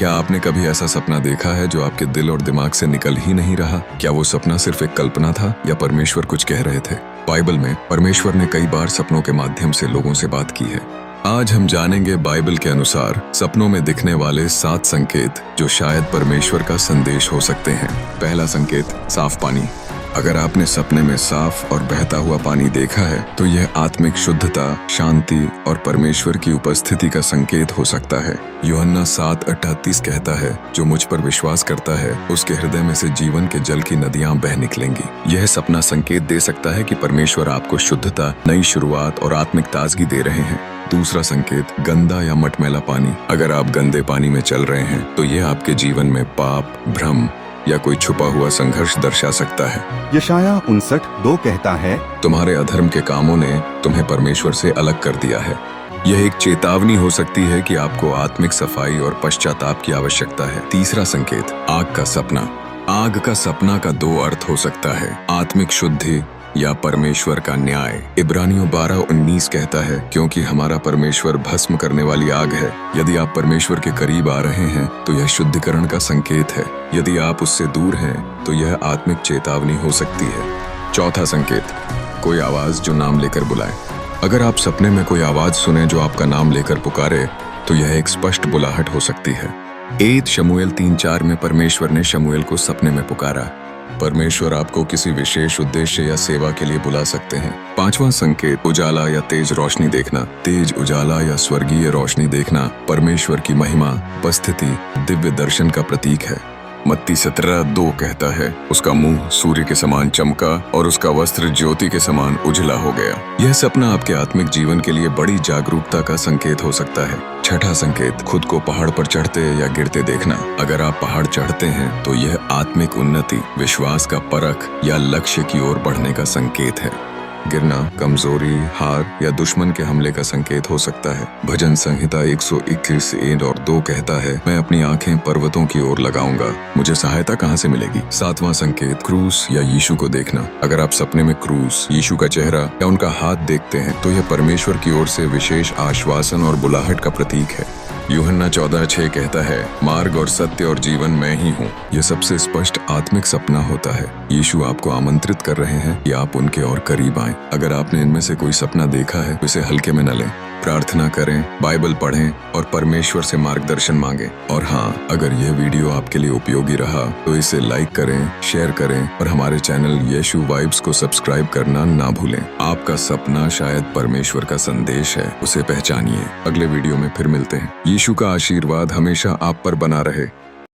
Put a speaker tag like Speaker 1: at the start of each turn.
Speaker 1: क्या आपने कभी ऐसा सपना देखा है जो आपके दिल और दिमाग से निकल ही नहीं रहा? क्या वो सपना सिर्फ एक कल्पना था या परमेश्वर कुछ कह रहे थे? बाइबल में परमेश्वर ने कई बार सपनों के माध्यम से लोगों से बात की है। आज हम जानेंगे बाइबल के अनुसार सपनों में दिखने वाले 7 संकेत जो शायद परमेश्वर का संदेश हो सकते हैं। पहला संकेत, साफ पानी। अगर आपने सपने में साफ और बहता हुआ पानी देखा है तो यह आत्मिक शुद्धता, शांति और परमेश्वर की उपस्थिति का संकेत हो सकता है। यूहन्ना 7:38 कहता है, जो मुझ पर विश्वास करता है उसके हृदय में से जीवन के जल की नदियां बह निकलेंगी। यह सपना संकेत दे सकता है कि परमेश्वर आपको शुद्धता, नई शुरुआत और आत्मिक ताजगी दे रहे हैं। दूसरा संकेत, गंदा या मटमैला पानी। अगर आप गंदे पानी में चल रहे हैं तो यह आपके जीवन में पाप, भ्रम या कोई छुपा हुआ संघर्ष दर्शा सकता है।
Speaker 2: यशाया 59:2 कहता है,
Speaker 1: तुम्हारे अधर्म के कामों ने तुम्हें परमेश्वर से अलग कर दिया है। यह एक चेतावनी हो सकती है कि आपको आत्मिक सफाई और पश्चाताप की आवश्यकता है। तीसरा संकेत, आग का सपना। आग का सपना का 2 अर्थ हो सकता है, आत्मिक शुद्धि या परमेश्वर का न्याय। इब्रानियों 12:19 कहता है, क्योंकि हमारा परमेश्वर भस्म करने वाली आग है। यदि आप परमेश्वर के करीब आ रहे हैं तो यह शुद्धिकरण का संकेत है। यदि आप उससे दूर हैं तो यह आत्मिक चेतावनी हो सकती है। चौथा संकेत, कोई आवाज जो नाम लेकर बुलाए। अगर आप सपने में कोई आवाज सुने जो आपका नाम लेकर पुकारे तो यह एक स्पष्ट बुलाहट हो सकती है। 1 शमूएल 3:4 में परमेश्वर ने शमूएल को सपने में पुकारा। परमेश्वर आपको किसी विशेष उद्देश्य या सेवा के लिए बुला सकते हैं। 5वां संकेत, उजाला या तेज रोशनी देखना। तेज उजाला या स्वर्गीय रोशनी देखना परमेश्वर की महिमा, उपस्थिति, दिव्य दर्शन का प्रतीक है। मत्ती 17:2 कहता है, उसका मुंह सूर्य के समान चमका और उसका वस्त्र ज्योति के समान उजला हो गया। यह सपना आपके आत्मिक जीवन के लिए बड़ी जागरूकता का संकेत हो सकता है। छठा संकेत, खुद को पहाड़ पर चढ़ते या गिरते देखना। अगर आप पहाड़ चढ़ते हैं तो यह आत्मिक उन्नति, विश्वास का परख या लक्ष्य की ओर बढ़ने का संकेत है। गिरना कमजोरी, हार या दुश्मन के हमले का संकेत हो सकता है। भजन संहिता 121:1-2 कहता है, मैं अपनी आंखें पर्वतों की ओर लगाऊंगा, मुझे सहायता कहां से मिलेगी। 7वां संकेत, क्रूस या यीशु को देखना। अगर आप सपने में क्रूस, यीशु का चेहरा या उनका हाथ देखते हैं तो यह परमेश्वर की ओर से विशेष आश्वासन और बुलाहट का प्रतीक है। यूहन्ना 14:6 कहता है, मार्ग और सत्य और जीवन मैं ही हूँ। यह सबसे स्पष्ट आत्मिक सपना होता है। यीशु आपको आमंत्रित कर रहे हैं कि आप उनके और करीब आएं। अगर आपने इनमें से कोई सपना देखा है तो इसे हल्के में न लें। प्रार्थना करें, बाइबल पढ़ें और परमेश्वर से मार्गदर्शन मांगें। और हाँ, अगर यह वीडियो आपके लिए उपयोगी रहा तो इसे लाइक करें, शेयर करें और हमारे चैनल यीशु वाइब्स को सब्सक्राइब करना ना भूलें। आपका सपना शायद परमेश्वर का संदेश है, उसे पहचानिए। अगले वीडियो में फिर मिलते हैं। यीशु का आशीर्वाद हमेशा आप पर बना रहे।